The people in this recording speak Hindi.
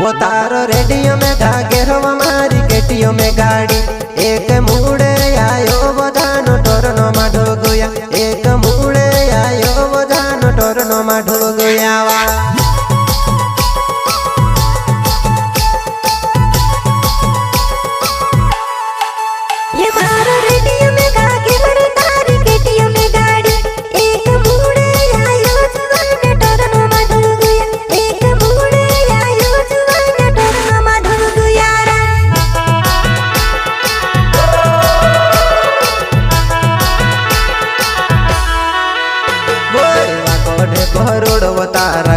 वो तारो रेडियो में धागे रवा मारी केटियो में गाड़ी एक मुड़े आयो वो धानो टोरनो मा ढोगुया एक मुड़े आयो वो धानो टोरनो मा ढोगुया वा ये मारो रेडियो में धागे रवा मारी केटियो में गाड़ी एक मुड़े आयो जुवान टोरनो मा ढोगुया एक मुड़े आयो जुवान टोरनो मा ढोगुया करोड़ वो तारा